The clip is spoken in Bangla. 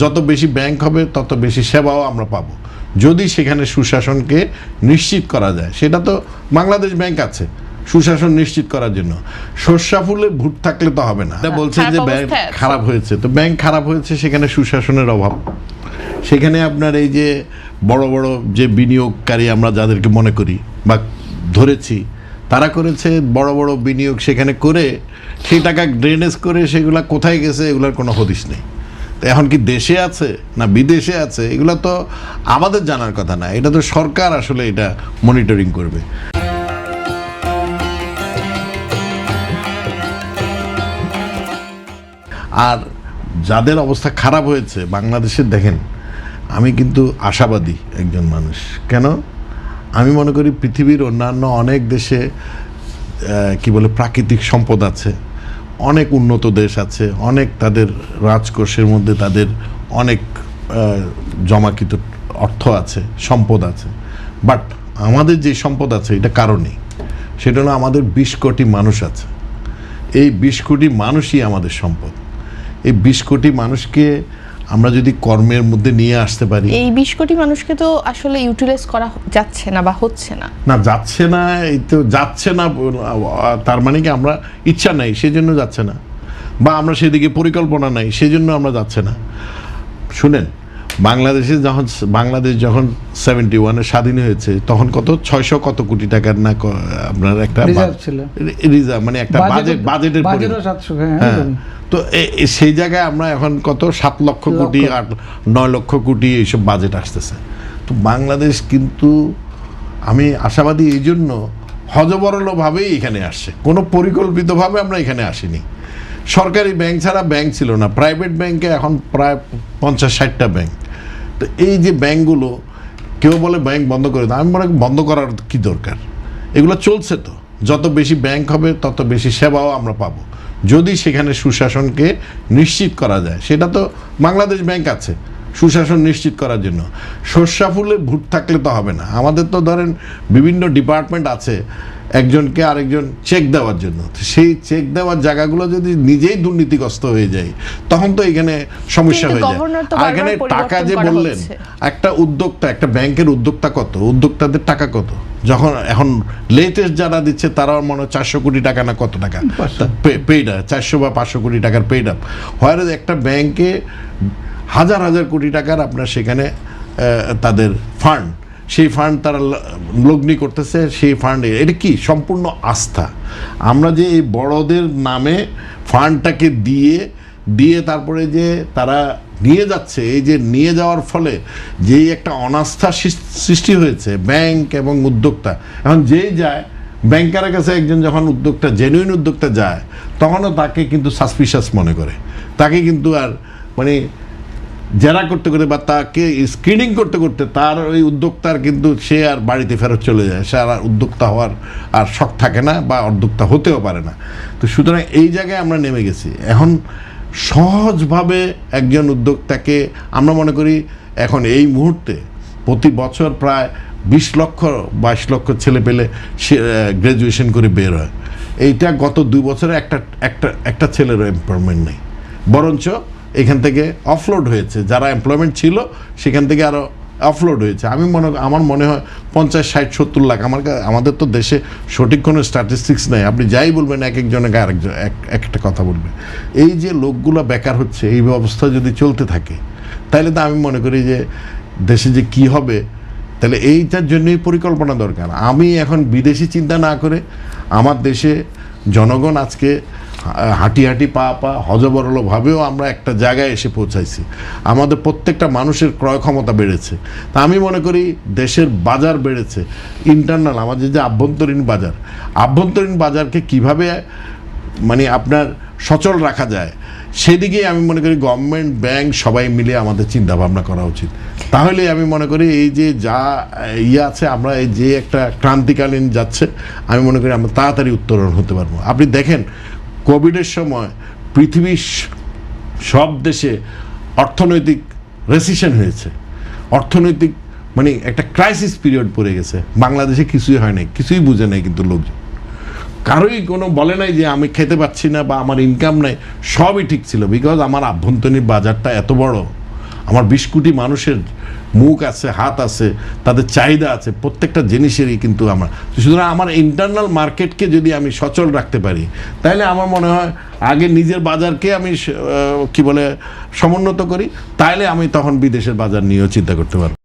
যত বেশি ব্যাংক হবে তত বেশি সেবাও আমরা পাবো, যদি সেখানে সুশাসনকে নিশ্চিত করা যায়। সেটা তো বাংলাদেশ ব্যাংক আছে সুশাসন নিশ্চিত করার জন্য। সর্ষা ফুলে ভূত থাকলে তো হবে না। এটা বলছে যে ব্যাংক খারাপ হয়েছে, তো ব্যাংক খারাপ হয়েছে সেখানে সুশাসনের অভাব। সেখানে আপনার এই যে বড় বড় যে বিনিয়োগকারী আমরা যাদেরকে মনে করি বা ধরেছি, তারা করেছে বড় বড় বিনিয়োগ সেখানে করে সেই টাকা ড্রেনেজ করে সেগুলা কোথায় গেছে এগুলোর কোনো হদিশ নেই। তো এখন কি দেশে আছে না বিদেশে আছে এগুলো তো আমাদের জানার কথা না, এটা তো সরকার আসলে এটা মনিটরিং করবে। আর যাদের অবস্থা খারাপ হয়েছে বাংলাদেশের, দেখেন আমি কিন্তু আশাবাদী একজন মানুষ। কেন? আমি মনে করি পৃথিবীর অন্যান্য অনেক দেশে কি বলে প্রাকৃতিক সম্পদ আছে, অনেক উন্নত দেশ আছে, অনেক তাদের রাজকোষের মধ্যে তাদের অনেক জমাকৃত অর্থ আছে, সম্পদ আছে। বাট আমাদের যে সম্পদ আছে এটা কারণেই, সেটা হলো আমাদের 20 কোটি মানুষ আছে। এই 20 কোটি মানুষই আমাদের সম্পদ। এই 20 কোটি মানুষকে আমরা যদি কর্মের মধ্যে নিয়ে আসতে পারি। এই 20 কোটি মানুষকে তো আসলে ইউটিলাইজ করা যাচ্ছে না বা হচ্ছে না। না যাচ্ছে না, এই তো যাচ্ছে না, তার মানে কি আমরা ইচ্ছা নাই সেজন্য যাচ্ছে না, বা আমরা সেদিকে পরিকল্পনা নাই সেজন্য আমরা যাচ্ছে না। শুনেন, বাংলাদেশ যখন 71-এ স্বাধীন হয়েছে তখন কত 600 কত কোটি টাকার না আপনার একটা রিজার্ভ, মানে একটা বাজেটের তো সেই জায়গায় আমরা এখন কত 7 লক্ষ কোটি 9 লক্ষ কোটি এইসব বাজেট আসতেছে। তো বাংলাদেশ কিন্তু আমি আশাবাদী এই জন্য হযবরলভাবেই এখানে আসছে, কোনো পরিকল্পিতভাবে আমরা এখানে আসিনি। সরকারি ব্যাংক ছাড়া ব্যাংক ছিল না, প্রাইভেট ব্যাংকে এখন প্রায় 50-60টা ব্যাংক। তো এই যে ব্যাংকগুলো, কেউ বলে ব্যাংক বন্ধ করে দাও, আমি মনে করি বন্ধ করার কি দরকার, এগুলো চলছে তো। যত বেশি ব্যাংক হবে তত বেশি সেবাও আমরা পাবো, যদি সেখানে সুশাসনকে নিশ্চিত করা যায়। সেটা তো বাংলাদেশ ব্যাংক আছে সুশাসন নিশ্চিত করার জন্য। সর্ষা ফুলে ভূত থাকলে তো হবে না। আমাদের তো ধরেন বিভিন্ন ডিপার্টমেন্ট আছে একজনকে আরেকজন চেক দেওয়ার জন্য, সেই চেক দেওয়ার জায়গাগুলো যদি নিজেই দুর্নীতিগ্রস্ত হয়ে যায় তখন তো এখানে সমস্যা হয়ে যায়। আর এখানে টাকা যে বললেন, একটা উদ্যোক্তা, একটা ব্যাংকের উদ্যোক্তা কত, উদ্যোক্তাদের টাকা কত, যখন এখন লেটেস্ট যারা দিচ্ছে তারাও মনে হয় 400 কোটি টাকা না কত টাকা পেইড, 400 বা 500 কোটি টাকার পেইড আপ। হয় একটা ব্যাংকে হাজার হাজার কোটি টাকার আপনার সেখানে তাদের ফান্ড, সেই ফান্ড তারা লগ্নি করতেছে, সেই ফান্ডে এটা কি সম্পূর্ণ আস্থা। আমরা যে এই বড়দের নামে ফান্ডটাকে দিয়ে তারপরে যে তারা নিয়ে যাচ্ছে, এই যে নিয়ে যাওয়ার ফলে যেই একটা অনাস্থা সৃষ্টি হয়েছে ব্যাংক এবং উদ্যোক্তা। এখন যেই যায় ব্যাংকারের কাছে, একজন যখন উদ্যোক্তা জেনুইন উদ্যোক্তা যায় তখনও তাকে কিন্তু সাসপিশাস মনে করে, তাকে কিন্তু আর মানে জেরা করতে করতে বা তাকে স্ক্রিনিং করতে করতে তার ওই উদ্যোক্তার কিন্তু সে আর বাড়িতে ফেরত চলে যায়, সে আর উদ্যোক্তা হওয়ার আর শখ থাকে না বা উদ্যোক্তা হতেও পারে না। তো সুতরাং এই জায়গায় আমরা নেমে গেছি। এখন সহজভাবে একজন উদ্যোক্তাকে আমরা মনে করি এখন এই মুহূর্তে প্রতি বছর প্রায় 20-22 লক্ষ ছেলে পেলে গ্র্যাজুয়েশন করে বের হয়। এইটা গত 2 বছরে একটা ছেলেরও এমপ্লয়মেন্ট নেই, বরঞ্চ এখান থেকে অফলোড হয়েছে, যারা এমপ্লয়মেন্ট ছিল সেখান থেকে আরও অফলোড হয়েছে। আমার মনে হয় 50-60-70 লাখ। আমাদের তো দেশে সঠিক কোনো স্ট্যাটিস্টিক্স নেই, আপনি যাই বলবেন এক একজনকে আরেকজন একটা কথা বলবে। এই যে লোকগুলো বেকার হচ্ছে, এই অবস্থা যদি চলতে থাকে তাহলে তো আমি মনে করি যে দেশে যে কি হবে, তাহলে এইটার জন্যই পরিকল্পনা দরকার। আমি এখন বিদেশি চিন্তা না করে আমার দেশে জনগণ আজকে হাঁটি পা হযবরলভাবেও আমরা একটা জায়গায় এসে পৌঁছাইছি। আমাদের প্রত্যেকটা মানুষের ক্রয় ক্ষমতা বেড়েছে। তা আমি মনে করি দেশের বাজার বেড়েছে, ইন্টারনাল আমাদের যে আভ্যন্তরীণ বাজারকে কিভাবে মানে আপনার সচল রাখা যায় সেদিকে আমি মনে করি গভর্নমেন্ট, ব্যাংক সবাই মিলে আমাদের চিন্তা ভাবনা করা উচিত। তাহলে আমি মনে করি এই যে যা আছে, আমরা এই যে একটা ক্রান্তিকালীন যাচ্ছে, আমি মনে করি আমরা তাড়াতাড়ি উত্তরণ হতে পারবো। আপনি দেখেন কোভিডের সময় পৃথিবীর সব দেশে অর্থনৈতিক রেসিশন হয়েছে, অর্থনৈতিক মানে একটা ক্রাইসিস পিরিয়ড পড়ে গেছে। বাংলাদেশে কিছুই হয় নাই, কিছুই বুঝে নাই, কিন্তু লোকজন কারোই কোনো বলে নাই যে আমি খেতে পাচ্ছি না বা আমার ইনকাম নাই, সবই ঠিক ছিল। বিকজ আমার আভ্যন্তরীণ বাজারটা এত বড়, আমার 20 কোটি মানুষের মুখ আছে, হাত আছে, তাদের চাহিদা আছে, প্রত্যেকটা জিনিসেরই কিন্তু আমার, সুতরাং আমার ইন্টারনাল মার্কেটকে যদি আমি সচল রাখতে পারি, তাহলে আমার মনে হয় আগে নিজের বাজারকে আমি কি বলে সমুন্নত করি, তাইলে আমি তখন বিদেশের বাজার নিয়েও চিন্তা করতে পারবো।